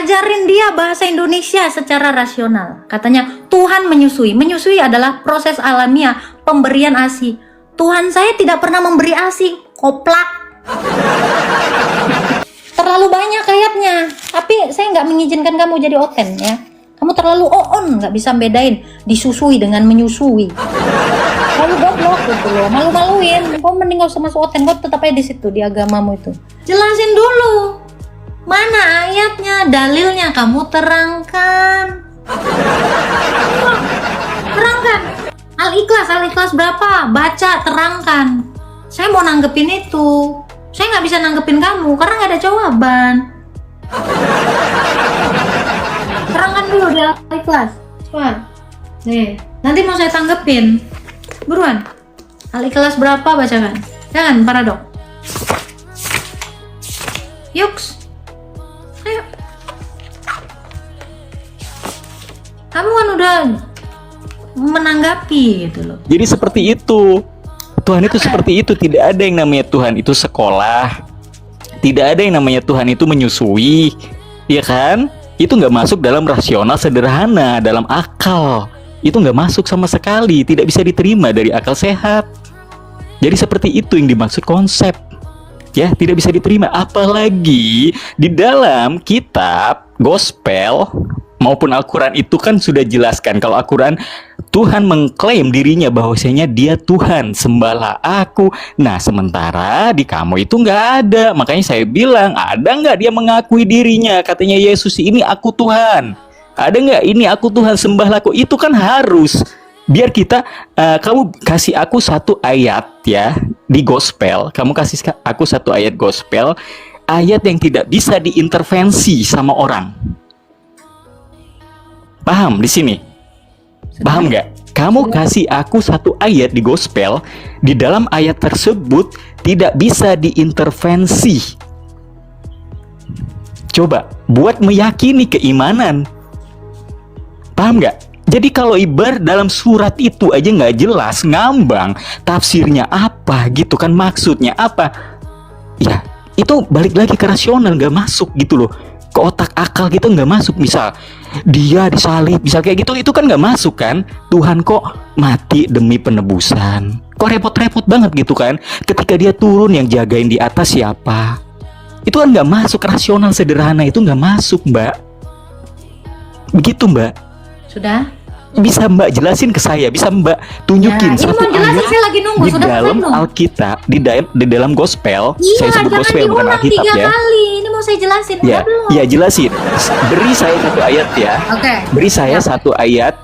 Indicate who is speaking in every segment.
Speaker 1: Ajarin dia bahasa Indonesia secara rasional. Katanya Tuhan menyusui. Menyusui adalah proses alamiah pemberian ASI. Tuhan saya tidak pernah memberi ASI. Koplak. Terlalu banyak ayatnya. Tapi saya nggak mengizinkan kamu jadi oten ya. Kamu terlalu on, nggak bisa bedain disusui dengan menyusui. Kamu goblok gitu loh, malu-maluin. Kau mending gak usah masuk oten, kau tetap aja di situ di agamamu itu. Jelasin dulu, mana ayatnya, dalilnya kamu terangkan. Terangkan. Al-Ikhlas berapa? Baca, terangkan. Saya mau nanggepin itu. Saya nggak bisa nanggepin kamu karena nggak ada jawaban. Terangkan dulu di Al-Ikhlas. Coba. Nih, nanti mau saya tanggepin. Buruan. Al-Ikhlas berapa bacakan? Jangan paradok. Yuks. Ayo. Kamu kan udah menanggapi gitu loh.
Speaker 2: Jadi seperti itu. Tuhan itu seperti itu. Tidak ada yang namanya Tuhan itu sekolah. Tidak ada yang namanya Tuhan itu menyusui. Ya kan? Itu nggak masuk dalam rasional sederhana, dalam akal. Itu nggak masuk sama sekali, tidak bisa diterima dari akal sehat. Jadi seperti itu yang dimaksud konsep. Ya, tidak bisa diterima. Apalagi di dalam kitab gospel maupun Al-Quran itu kan sudah jelaskan. Kalau Al-Quran, Tuhan mengklaim dirinya bahwasanya dia Tuhan, sembahlah aku. Nah, sementara di kamu itu nggak ada. Makanya saya bilang, ada nggak dia mengakui dirinya? Katanya Yesus, ini aku Tuhan. Ada nggak ini aku Tuhan, sembahlah aku? Itu kan harus. Biar kita, kamu kasih aku satu ayat ya di gospel. Kamu kasih aku satu ayat gospel. Ayat yang tidak bisa diintervensi sama orang. Paham di sini? Paham nggak? Kamu kasih aku satu ayat di gospel, di dalam ayat tersebut tidak bisa diintervensi. Coba buat meyakini keimanan. Paham nggak? Jadi kalau ibarat dalam surat itu aja nggak jelas, ngambang, tafsirnya apa gitu kan, maksudnya apa? Ya itu balik lagi ke rasional, nggak masuk gitu loh. Ke otak akal gitu nggak masuk. Misal dia disalib, bisa kayak gitu, itu kan nggak masuk kan. Tuhan kok mati demi penebusan, kok repot-repot banget gitu kan. Ketika dia turun, yang jagain di atas siapa? Itu kan nggak masuk, rasional sederhana itu nggak masuk, Mbak. Begitu, Mbak.
Speaker 1: Sudah?
Speaker 2: Bisa Mbak jelasin ke saya, bisa Mbak tunjukin
Speaker 1: Ya,
Speaker 2: satu
Speaker 1: jelasin,
Speaker 2: ayat
Speaker 1: saya lagi nunggu.
Speaker 2: di
Speaker 1: Sudah
Speaker 2: dalam
Speaker 1: belum?
Speaker 2: Alkitab, di dalam gospel.
Speaker 1: Iya,
Speaker 2: Saya sebut
Speaker 1: jangan
Speaker 2: gospel bukan
Speaker 1: diulang
Speaker 2: Alkitab
Speaker 1: 3
Speaker 2: ya.
Speaker 1: kali. Ini mau saya jelasin.
Speaker 2: Ya,
Speaker 1: Udah belum?
Speaker 2: ya jelasin. Beri saya satu ayat ya.
Speaker 1: Oke.
Speaker 2: Beri saya satu ayat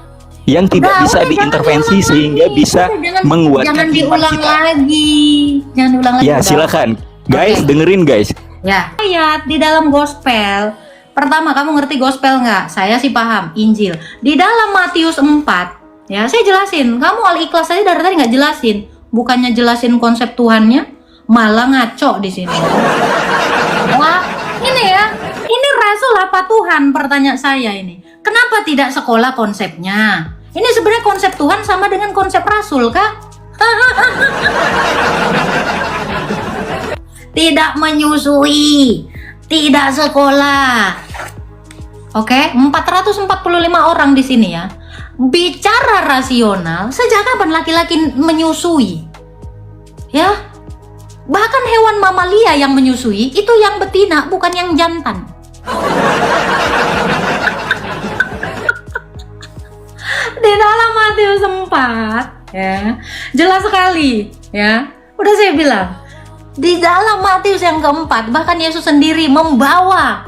Speaker 2: yang tidak
Speaker 1: Udah,
Speaker 2: bisa
Speaker 1: jangan
Speaker 2: diintervensi
Speaker 1: diulang
Speaker 2: sehingga
Speaker 1: lagi.
Speaker 2: bisa
Speaker 1: Udah,
Speaker 2: menguatkan
Speaker 1: jangan
Speaker 2: iman
Speaker 1: diulang
Speaker 2: kita.
Speaker 1: lagi. Jangan diulang lagi.
Speaker 2: Ya,
Speaker 1: udah.
Speaker 2: silakan. Guys,
Speaker 1: Oke.
Speaker 2: dengerin guys.
Speaker 1: Ya, ayat di dalam gospel. Pertama, kamu ngerti gospel nggak? Saya sih paham. Injil. Di dalam Matius 4, ya saya jelasin. Kamu Al-Ikhlas aja dari tadi nggak jelasin. Bukannya jelasin konsep Tuhannya, malah ngaco di sini. Wah, ini ya. Ini Rasul apa Tuhan? Pertanyaan saya ini. Kenapa tidak sekolah konsepnya? Ini sebenarnya konsep Tuhan sama dengan konsep Rasul, kah? Tidak menyusui, tidak sekolah. Oke, 445 orang di sini ya. Bicara rasional, sejak kapan laki-laki menyusui? Ya, bahkan hewan mamalia yang menyusui itu yang betina, bukan yang jantan. Di dalam Matius 4, ya, jelas sekali, ya. Udah saya bilang, di dalam Matius yang keempat, bahkan Yesus sendiri membawa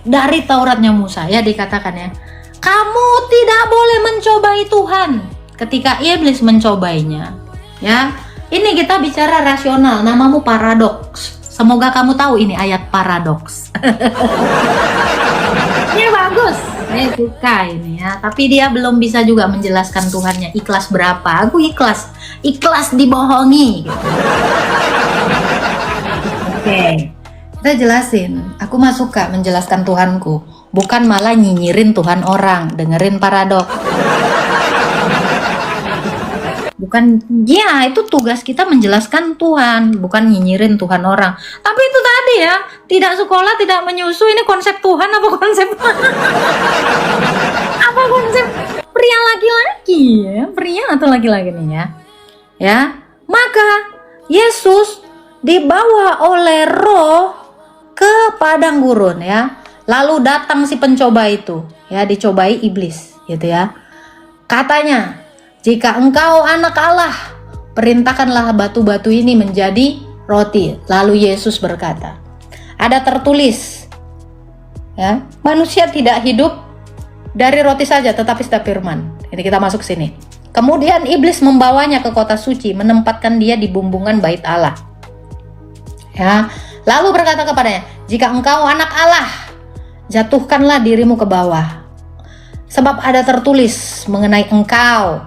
Speaker 1: dari Tauratnya Musa, ya dikatakan ya, kamu tidak boleh mencobai Tuhan. Ketika iblis mencobainya, ya, ini kita bicara rasional, namamu paradoks. Semoga kamu tahu ini ayat paradoks. Ini bagus, saya suka ini ya. Tapi dia belum bisa juga menjelaskan Tuhannya ikhlas berapa. Aku ikhlas dibohongi. Gitu. Oke, kita jelasin. Aku mah suka menjelaskan Tuhanku, bukan malah nyinyirin Tuhan orang. Dengerin paradoks. bukan ya, itu tugas kita menjelaskan Tuhan, bukan nyinyirin Tuhan orang. Tapi itu tadi ya, tidak sekolah, tidak menyusu, ini konsep Tuhan apa konsep apa konsep pria laki-laki ya, pria atau laki-laki nih ya. Ya, maka Yesus dibawa oleh Roh ke padang gurun ya. Lalu datang si pencoba itu ya, dicobai iblis gitu ya. Katanya, jika engkau anak Allah, perintahkanlah batu-batu ini menjadi roti. Lalu Yesus berkata, ada tertulis ya, manusia tidak hidup dari roti saja tetapi setiap firman. Ini kita masuk sini. Kemudian iblis membawanya ke kota suci, menempatkan dia di bumbungan bait Allah. Ya, lalu berkata kepadanya, jika engkau anak Allah, jatuhkanlah dirimu ke bawah. Sebab ada tertulis mengenai engkau.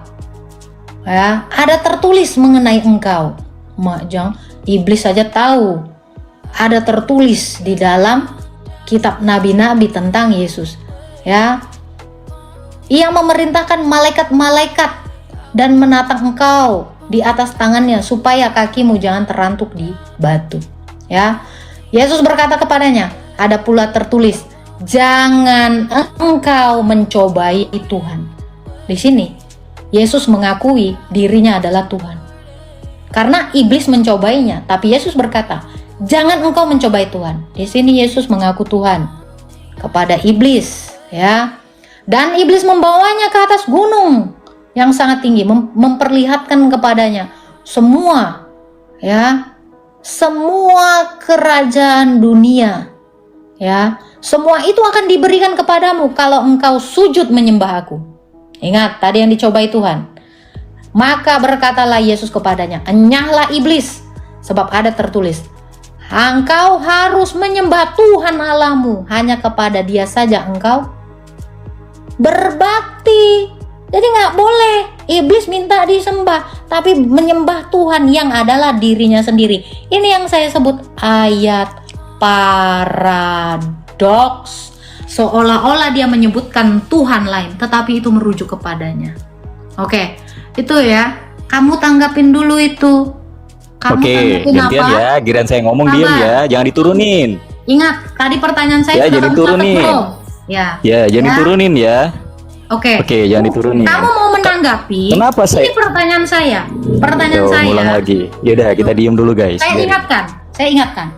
Speaker 1: Ya, ada tertulis mengenai engkau. Majang, iblis saja tahu. Ada tertulis di dalam kitab nabi-nabi tentang Yesus. Ya, ia memerintahkan malaikat-malaikat dan menatang engkau di atas tangannya supaya kakimu jangan terantuk di batu. Ya, Yesus berkata kepadanya, ada pula tertulis, jangan engkau mencobai Tuhan. Di sini Yesus mengakui dirinya adalah Tuhan. Karena iblis mencobainya, tapi Yesus berkata, jangan engkau mencobai Tuhan. Di sini Yesus mengaku Tuhan kepada iblis, ya. Dan iblis membawanya ke atas gunung yang sangat tinggi, memperlihatkan kepadanya semua, ya, semua kerajaan dunia, ya, semua itu akan diberikan kepadamu kalau engkau sujud menyembah aku. Ingat tadi yang dicobai Tuhan. Maka berkatalah Yesus kepadanya, enyahlah iblis, sebab ada tertulis, engkau harus menyembah Tuhan Allahmu, hanya kepada Dia saja engkau berbakti. Jadi nggak boleh iblis minta disembah, tapi menyembah Tuhan yang adalah dirinya sendiri. Ini yang saya sebut ayat paradoks. Seolah-olah dia menyebutkan Tuhan lain, tetapi itu merujuk kepadanya. Oke, itu ya. Kamu tanggapin dulu itu. Kamu
Speaker 2: Oke, gantian apa? Ya, giliran saya ngomong diam ya, jangan diturunin.
Speaker 1: Ingat, tadi pertanyaan saya
Speaker 2: ya, jadi turunin.
Speaker 1: Ya,
Speaker 2: jangan diturunin ya.
Speaker 1: Oke,
Speaker 2: jangan diturunin.
Speaker 1: Kamu mau menanggapi?
Speaker 2: Kenapa
Speaker 1: ini pertanyaan saya. Pertanyaan saya.
Speaker 2: Ulang lagi. Yaudah, kita diem dulu guys.
Speaker 1: Saya ingatkan.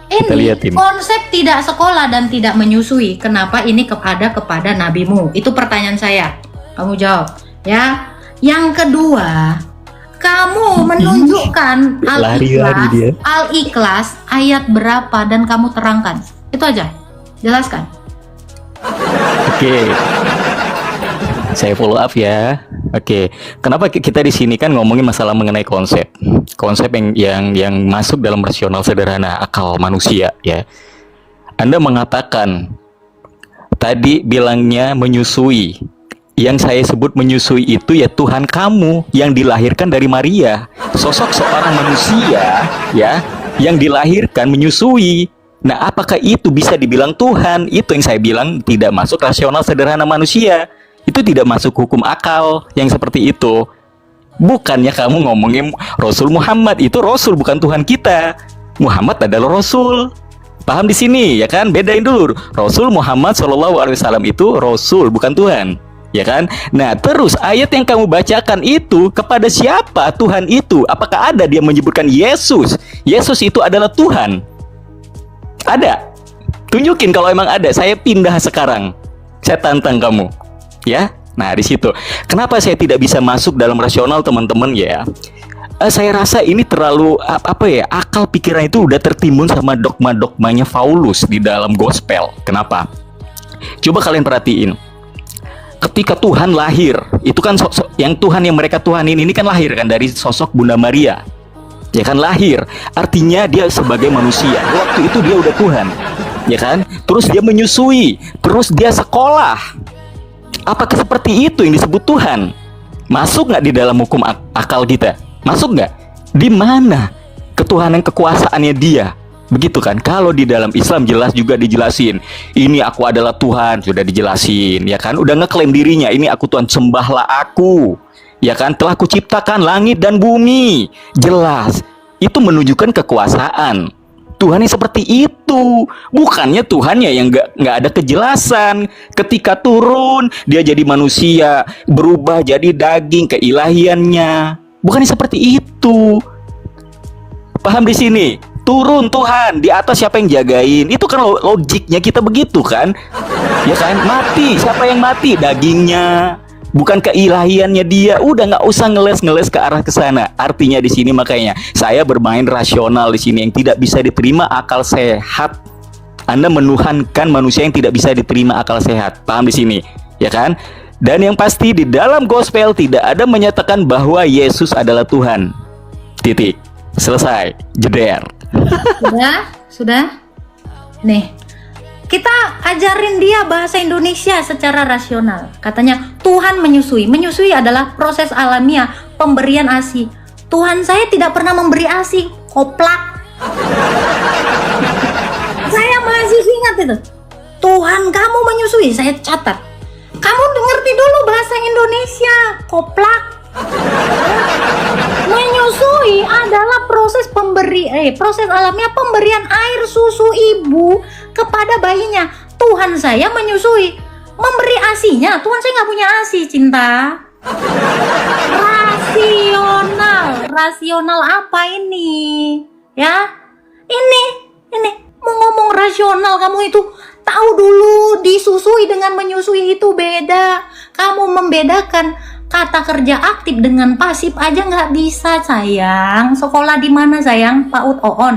Speaker 1: Ini konsep tidak sekolah dan tidak menyusui. Kenapa ini kepada nabimu? Itu pertanyaan saya. Kamu jawab, ya. Yang kedua, kamu menunjukkan Al-Ikhlas ayat berapa dan kamu terangkan. Itu aja. Jelaskan.
Speaker 2: Oke. Saya follow up ya. Oke. Kenapa kita di sini kan ngomongin masalah mengenai konsep yang masuk dalam rasional sederhana akal manusia ya. Anda mengatakan tadi bilangnya menyusui. Yang saya sebut menyusui itu ya Tuhan kamu yang dilahirkan dari Maria, sosok seorang manusia ya yang dilahirkan menyusui. Nah, apakah itu bisa dibilang Tuhan? Itu yang saya bilang tidak masuk rasional sederhana manusia. Itu tidak masuk hukum akal yang seperti itu. Bukannya kamu ngomongin Rasul Muhammad, itu Rasul bukan Tuhan kita. Muhammad adalah Rasul. Paham di sini ya kan? Bedain dulu. Rasul Muhammad SAW itu Rasul bukan Tuhan. Ya kan? Nah, terus ayat yang kamu bacakan itu kepada siapa Tuhan itu? Apakah ada dia menyebutkan Yesus? Yesus itu adalah Tuhan. Ada? Tunjukin kalau emang ada. Saya pindah sekarang. Saya tantang kamu. Ya, nah di situ. Kenapa saya tidak bisa masuk dalam rasional teman-teman ya? Saya rasa ini terlalu akal pikiran itu udah tertimbun sama dogma-dogmanya Paulus di dalam gospel. Kenapa? Coba kalian perhatiin. Ketika Tuhan lahir, itu kan yang Tuhan yang mereka tuhanin ini kan lahir kan dari sosok Bunda Maria. Ya kan lahir. Artinya dia sebagai manusia. Waktu itu dia udah Tuhan. Ya kan? Terus dia menyusui, terus dia sekolah. Apakah seperti itu yang disebut Tuhan? Masuk nggak di dalam hukum akal kita? Masuk nggak? Di mana ketuhanan kekuasaannya dia? Begitu kan? Kalau di dalam Islam jelas juga dijelasin. Ini aku adalah Tuhan, sudah dijelasin, ya kan? Udah ngeklaim dirinya, ini aku Tuhan, sembahlah aku. Ya kan, telah kuciptakan langit dan bumi. Jelas, itu menunjukkan kekuasaan. Tuhan yang seperti itu, bukannya Tuhannya yang nggak ada kejelasan. Ketika turun, dia jadi manusia, berubah jadi daging keilahiannya. Bukannya seperti itu. Paham di sini? Turun Tuhan, di atas siapa yang jagain? Itu kan logiknya kita begitu kan? Ya kan, mati. Siapa yang mati? Dagingnya. Bukan keilahiannya dia. Udah nggak usah ngeles-ngeles ke arah ke sana. Artinya di sini makanya saya bermain rasional di sini yang tidak bisa diterima akal sehat. Anda menuhankan manusia yang tidak bisa diterima akal sehat. Paham di sini, ya kan? Dan yang pasti di dalam gospel tidak ada menyatakan bahwa Yesus adalah Tuhan. Titik. Selesai. Jeder.
Speaker 1: Sudah. Nih, kita ajarin dia bahasa Indonesia secara rasional. Katanya Tuhan menyusui. Menyusui adalah proses alamiah pemberian ASI. Tuhan saya tidak pernah memberi ASI. Koplak. Saya masih ingat itu. Tuhan kamu menyusui. Saya catat. Kamu ngerti dulu bahasa Indonesia. Koplak. Menyusui adalah proses alamiah pemberian air susu ibu kepada bayinya. Tuhan saya menyusui, memberi asinya. Tuhan saya nggak punya asi, cinta. Rasional apa ini? Ya, ini mau ngomong rasional kamu itu tahu dulu disusui dengan menyusui itu beda. Kamu membedakan kata kerja aktif dengan pasif aja nggak bisa, sayang. Sekolah di mana, sayang? PAUD OON.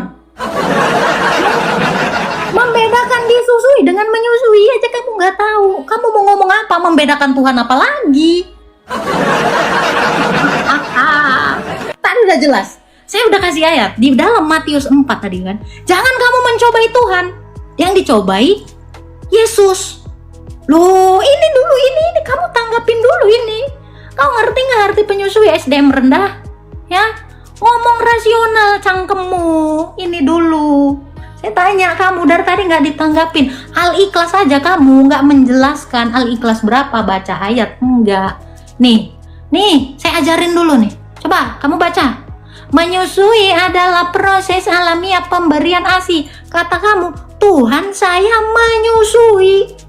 Speaker 1: Membedakan disusui dengan menyusui aja kamu nggak tahu. Kamu mau ngomong apa? Membedakan Tuhan apa lagi? Tadi udah jelas. Saya udah kasih ayat di dalam Matius 4 tadi kan. Jangan kamu mencobai Tuhan. Yang dicobai Yesus. Loh, ini dulu ini kamu tanggapin dulu ini. Kau ngerti nggak arti penyusui SDM rendah? Ya, ngomong rasional cangkemmu. Ini dulu. Saya tanya kamu dari tadi nggak ditanggapin. Al-Ikhlas aja kamu nggak menjelaskan Al-Ikhlas berapa baca ayat enggak. Nih, saya ajarin dulu nih. Coba kamu baca. Menyusui adalah proses alamiah pemberian ASI. Kata kamu, Tuhan saya menyusui.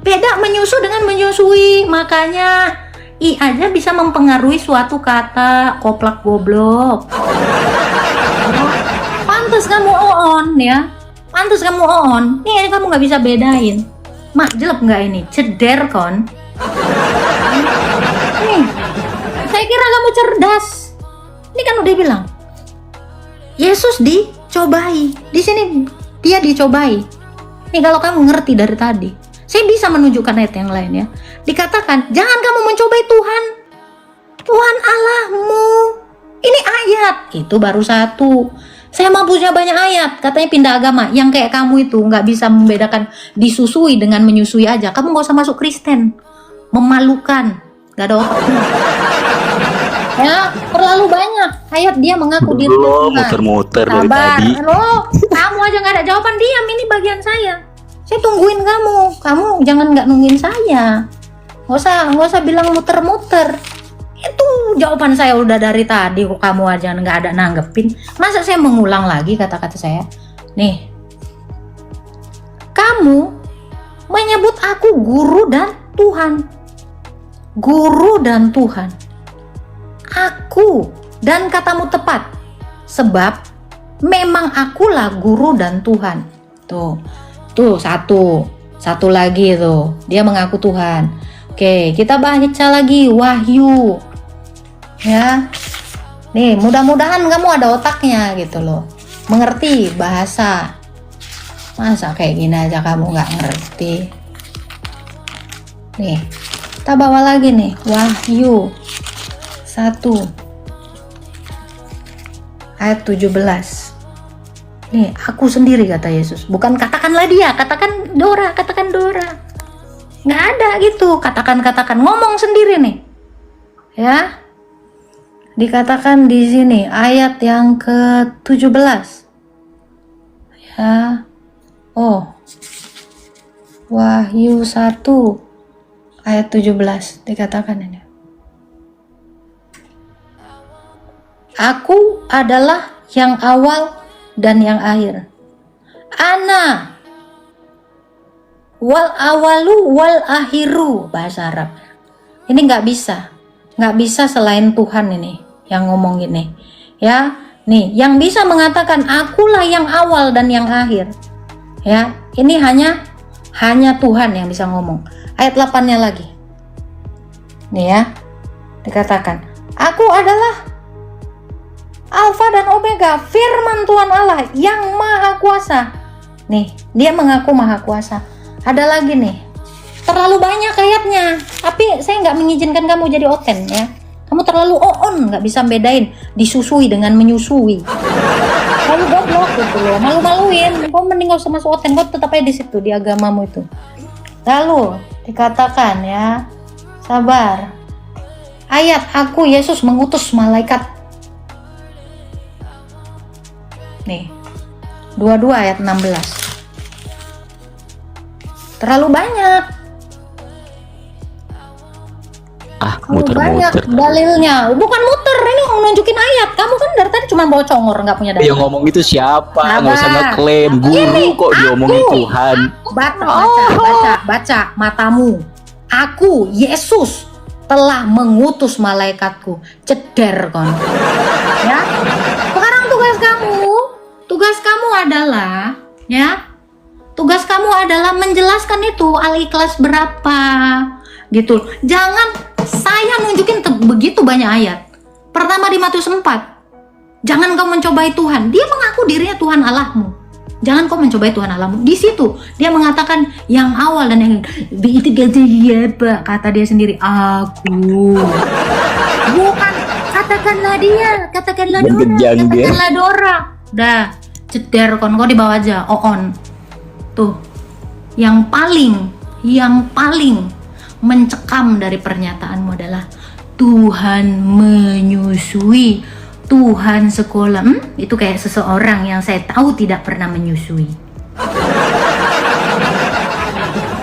Speaker 1: Beda menyusu dengan menyusui. Makanya I aja bisa mempengaruhi suatu kata. Koplak goblok. Pantes kamu on ya. Pantes kamu on. Nih kamu nggak bisa bedain. Mak jelek nggak ini? Ceder kon. Nih, saya kira kamu cerdas. Ini kan udah bilang. Yesus dicobai. Di sini dia dicobai. Nih kalau kamu ngerti dari tadi. Saya bisa menunjukkan ayat yang lain ya. Dikatakan, jangan kamu mencobai Tuhan. Tuhan Allahmu. Ini ayat. Itu baru satu. Saya mau punya banyak ayat. Katanya pindah agama. Yang kayak kamu itu nggak bisa membedakan disusui dengan menyusui aja. Kamu nggak usah masuk Kristen. Memalukan. Gak ada otaknya. Ya, terlalu banyak ayat dia mengaku diri Tuhan.
Speaker 2: Muter-muter dari
Speaker 1: Sabar.
Speaker 2: tadi.
Speaker 1: Halo, kamu aja nggak ada jawaban, diam. Ini bagian saya. Saya tungguin kamu. Kamu jangan nggak nungguin saya. Nggak usah bilang muter-muter. Itu jawaban saya udah dari tadi. Kok kamu aja nggak ada nanggepin? Masa saya mengulang lagi kata-kata saya? Nih, kamu menyebut aku guru dan Tuhan. Guru dan Tuhan. Aku dan katamu tepat. Sebab memang akulah guru dan Tuhan. Tuh satu lagi tuh. Dia mengaku Tuhan. Oke, kita baca lagi Wahyu. Ya. Nih, mudah-mudahan kamu ada otaknya gitu loh. Mengerti bahasa. Masa kayak gini aja kamu nggak ngerti. Nih, kita bawa lagi nih. Wahyu 1 ayat 17. Nih, aku sendiri kata Yesus. Bukan katakanlah dia, katakan Dora. Nggak ada gitu, katakan. Ngomong sendiri nih. Ya. Dikatakan di sini ayat yang ke-17. Ya. Oh. Wahyu 1 ayat 17 dikatakan ini. Aku adalah yang awal dan yang akhir. Ana wal awalu wal akhiru, bahasa Arab. Ini nggak bisa selain Tuhan ini yang ngomong gini. Ya, nih yang bisa mengatakan akulah yang awal dan yang akhir. Ya, ini hanya Tuhan yang bisa ngomong. Ayat 8-nya lagi. Nih ya, dikatakan, aku adalah Alfa dan Omega, firman Tuhan Allah yang maha kuasa. Nih, dia mengaku maha kuasa. Ada lagi nih, terlalu banyak ayatnya, tapi saya nggak mengizinkan kamu jadi oten ya. Kamu terlalu on, nggak bisa bedain disusui dengan menyusui. Kamu goblok gitu loh, malu-maluin. Kamu mending gak usah masuk oten, kau tetap aja di situ di agamamu itu. Lalu dikatakan ya, sabar. Ayat aku Yesus mengutus malaikat. Nih, 22 ayat 16. Terlalu banyak.
Speaker 2: Muter-muter.
Speaker 1: Banyak dalilnya. Bukan muter, ini nunjukin ayat. Kamu kan dari tadi cuma bawa congor, nggak punya dalil.
Speaker 2: Yang ngomong itu siapa?
Speaker 1: Sabar.
Speaker 2: Nggak usah ngeklaim. Guru kok diomongin Tuhan.
Speaker 1: Baca matamu. Aku Yesus telah mengutus malaikatku. Ceder kon. Ya. Sekarang tugas kamu adalah ya. Tugas kamu adalah menjelaskan itu Al-Ikhlas berapa gitu. Jangan saya nunjukin begitu banyak ayat. Pertama di Matius 4. Jangan kau mencobai Tuhan. Dia mengaku dirinya Tuhan Allahmu. Jangan kau mencobai Tuhan Allahmu. Di situ dia mengatakan yang awal dan yang itu kata dia sendiri aku. Bukan katakanlah dia, katakanlah Dora. Dah, ceder kon kau dibawa aja on. Tuh, yang paling mencekam dari pernyataanmu adalah Tuhan menyusui, Tuhan sekolah. Itu kayak seseorang yang saya tahu tidak pernah menyusui.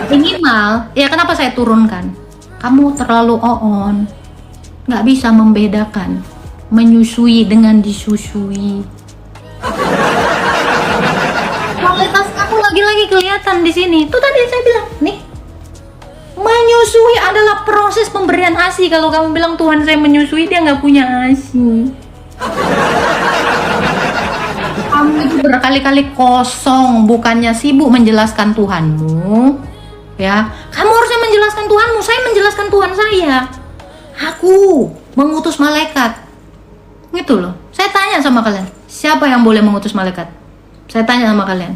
Speaker 1: Minimal, ya kenapa saya turunkan? Kamu terlalu on, nggak bisa membedakan menyusui dengan disusui. Kualitas kamu lagi-lagi kelihatan di sini. Tuh tadi saya bilang, nih, menyusui adalah proses pemberian ASI. Kalau kamu bilang Tuhan saya menyusui, dia nggak punya ASI. Kamu itu berkali-kali kosong, bukannya sibuk menjelaskan Tuhanmu. Ya, kamu harusnya menjelaskan Tuhanmu. Saya menjelaskan Tuhan saya. Aku mengutus malaikat. Gitu loh. Saya tanya sama kalian, siapa yang boleh mengutus malaikat? Saya tanya sama kalian.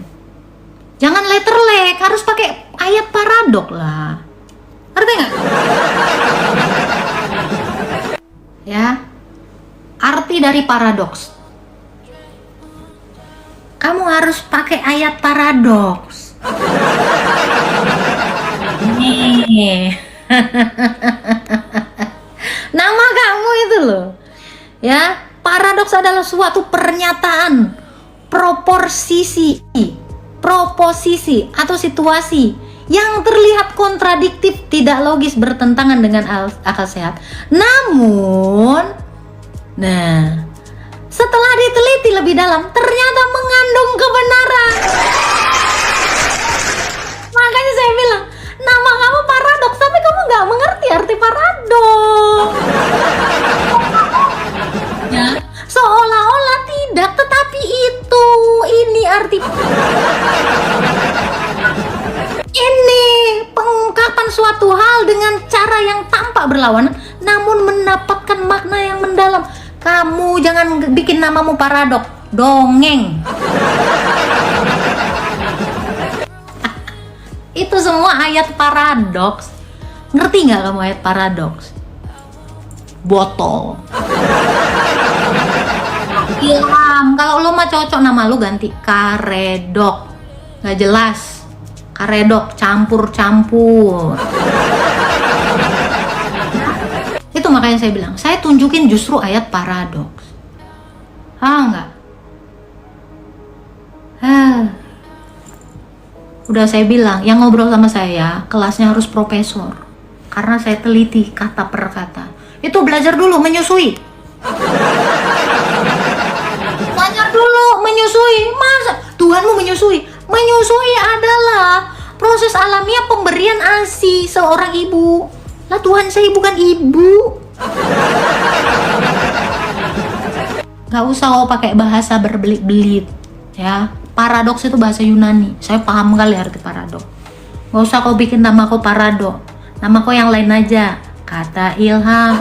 Speaker 1: Jangan letterlek, harus pakai ayat paradok lah. Ngerti nggak? Ya, arti dari paradoks. Kamu harus pakai ayat paradoks. Nih. Nama kamu itu loh. Ya, paradoks adalah suatu pernyataan, proposisi atau situasi yang terlihat kontradiktif, tidak logis, bertentangan dengan akal sehat. Namun, setelah diteliti lebih dalam, ternyata mengandung kebenaran. Makanya saya bilang, nama kamu paradoks, tapi kamu nggak mengerti arti paradoks. Ya, seolah-olah tidak, tetapi ini arti. Ini pengungkapan suatu hal dengan cara yang tampak berlawanan, namun mendapatkan makna yang mendalam. Kamu jangan bikin namamu paradok, dongeng. Itu semua ayat paradoks. Ngerti nggak kamu ayat paradoks? Botol. Ilham, kalau lo mah cocok nama lo ganti Karedok. Nggak jelas. Karedok, campur-campur. Itu makanya saya bilang, saya tunjukin justru ayat paradoks. Enggak. Udah saya bilang, yang ngobrol sama saya kelasnya harus profesor. Karena saya teliti kata per kata. Itu belajar dulu menyusui. Kalau menyusui, masa Tuhanmu menyusui? Menyusui adalah proses alamiah pemberian ASI seorang ibu. Lah Tuhan saya bukan ibu. Gak usah kau pakai bahasa berbelit-belit, ya. Paradoks itu bahasa Yunani. Saya paham kali arti paradoks. Gak usah kau bikin nama kau paradoks. Nama kau yang lain aja. Kata Ilham.